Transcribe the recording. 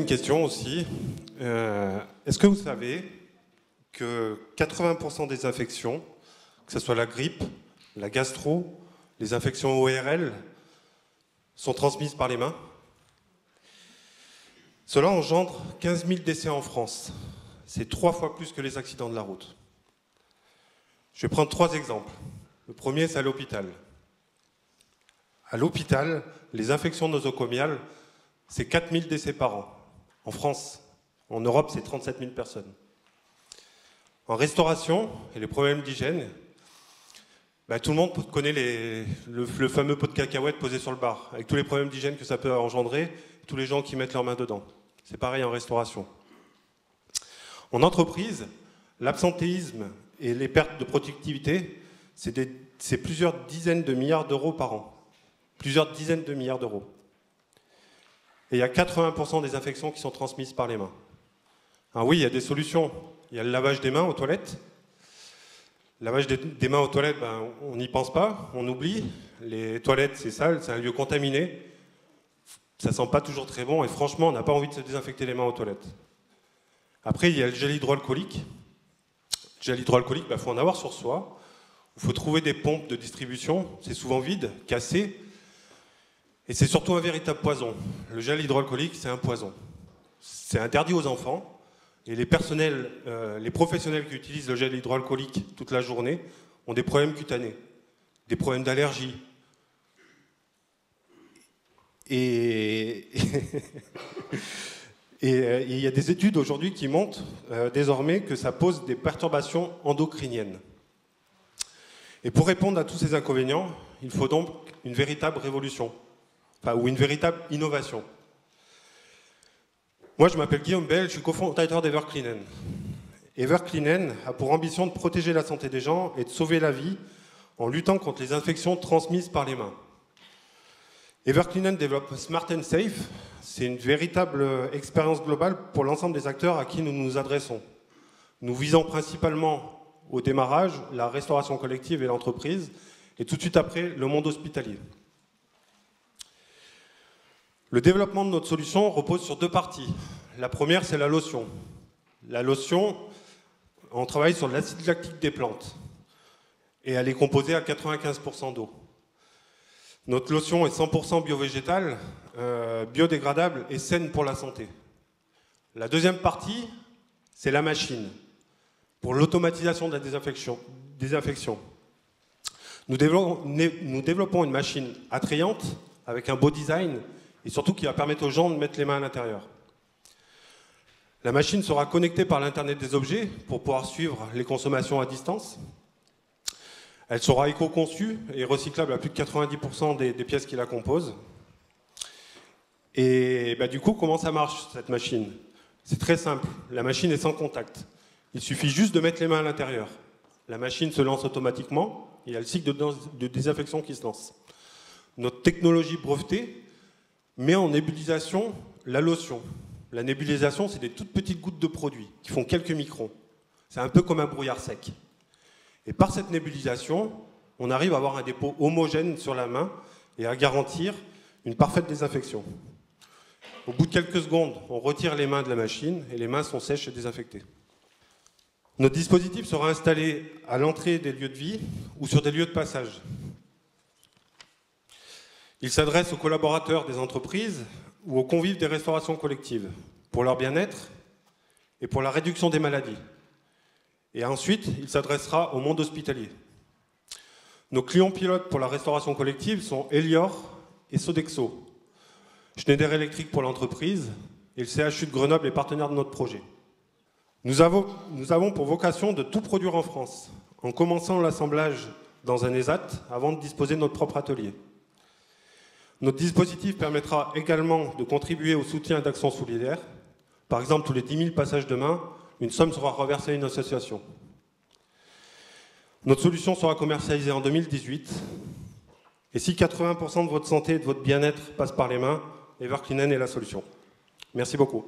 question aussi. Est-ce que vous savez que 80% des infections, que ce soit la grippe, la gastro, les infections ORL, sont transmises par les mains? Cela engendre 15 000 décès en France. C'est 3 fois plus que les accidents de la route. Je vais prendre 3 exemples. Le premier, c'est à l'hôpital. À l'hôpital, les infections nosocomiales, c'est 4 000 décès par an. En France, en Europe, c'est 37 000 personnes. En restauration, et les problèmes d'hygiène, tout le monde connaît le fameux pot de cacahuètes posé sur le bar, avec tous les problèmes d'hygiène que ça peut engendrer, tous les gens qui mettent leurs mains dedans. C'est pareil en restauration. En entreprise, l'absentéisme et les pertes de productivité, c'est plusieurs dizaines de milliards d'euros par an. Plusieurs dizaines de milliards d'euros. Et il y a 80% des infections qui sont transmises par les mains. Alors oui, il y a des solutions. Il y a le lavage des mains aux toilettes. Le lavage des mains aux toilettes, on n'y pense pas, on oublie. Les toilettes, c'est sale, c'est un lieu contaminé. Ça sent pas toujours très bon et franchement, on n'a pas envie de se désinfecter les mains aux toilettes. Après, il y a le gel hydroalcoolique. Le gel hydroalcoolique, il faut en avoir sur soi. Il faut trouver des pompes de distribution. C'est souvent vide, cassé. Et c'est surtout un véritable poison. Le gel hydroalcoolique, c'est un poison. C'est interdit aux enfants. Et les professionnels qui utilisent le gel hydroalcoolique toute la journée ont des problèmes cutanés, des problèmes d'allergie. Et il y a des études aujourd'hui qui montrent désormais que ça pose des perturbations endocriniennes. Et pour répondre à tous ces inconvénients, il faut donc une véritable révolution, ou une véritable innovation. Moi, je m'appelle Guillaume Bell, je suis cofondateur d'Evercleanen. Evercleanen a pour ambition de protéger la santé des gens et de sauver la vie en luttant contre les infections transmises par les mains. Evercleanen développe Smart and Safe. C'est une véritable expérience globale pour l'ensemble des acteurs à qui nous nous adressons. Nous visons principalement au démarrage la restauration collective et l'entreprise, et tout de suite après, le monde hospitalier. Le développement de notre solution repose sur 2 parties. La première, c'est la lotion. La lotion, on travaille sur l'acide lactique des plantes, et elle est composée à 95% d'eau. Notre lotion est 100% bio-végétale, biodégradable et saine pour la santé. La deuxième partie, c'est la machine, pour l'automatisation de la désinfection. Nous développons une machine attrayante, avec un beau design, et surtout qui va permettre aux gens de mettre les mains à l'intérieur. La machine sera connectée par l'Internet des objets, pour pouvoir suivre les consommations à distance. Elle sera éco-conçue et recyclable à plus de 90% des pièces qui la composent. Et du coup, comment ça marche, cette machine? C'est très simple. La machine est sans contact. Il suffit juste de mettre les mains à l'intérieur. La machine se lance automatiquement. Il y a le cycle de désinfection qui se lance. Notre technologie brevetée met en nébulisation la lotion. La nébulisation, c'est des toutes petites gouttes de produit qui font quelques microns. C'est un peu comme un brouillard sec. Et par cette nébulisation, on arrive à avoir un dépôt homogène sur la main et à garantir une parfaite désinfection. Au bout de quelques secondes, on retire les mains de la machine et les mains sont sèches et désinfectées. Notre dispositif sera installé à l'entrée des lieux de vie ou sur des lieux de passage. Il s'adresse aux collaborateurs des entreprises ou aux convives des restaurations collectives pour leur bien-être et pour la réduction des maladies. Et ensuite, il s'adressera au monde hospitalier. Nos clients pilotes pour la restauration collective sont Elior et Sodexo. Schneider Electric pour l'entreprise et le CHU de Grenoble est partenaire de notre projet. Nous avons pour vocation de tout produire en France, en commençant l'assemblage dans un ESAT avant de disposer de notre propre atelier. Notre dispositif permettra également de contribuer au soutien d'actions solidaires. Par exemple, tous les 10 000 passages de main, une somme sera reversée à une association. Notre solution sera commercialisée en 2018. Et si 80% de votre santé et de votre bien-être passent par les mains, Evercleanen est la solution. Merci beaucoup.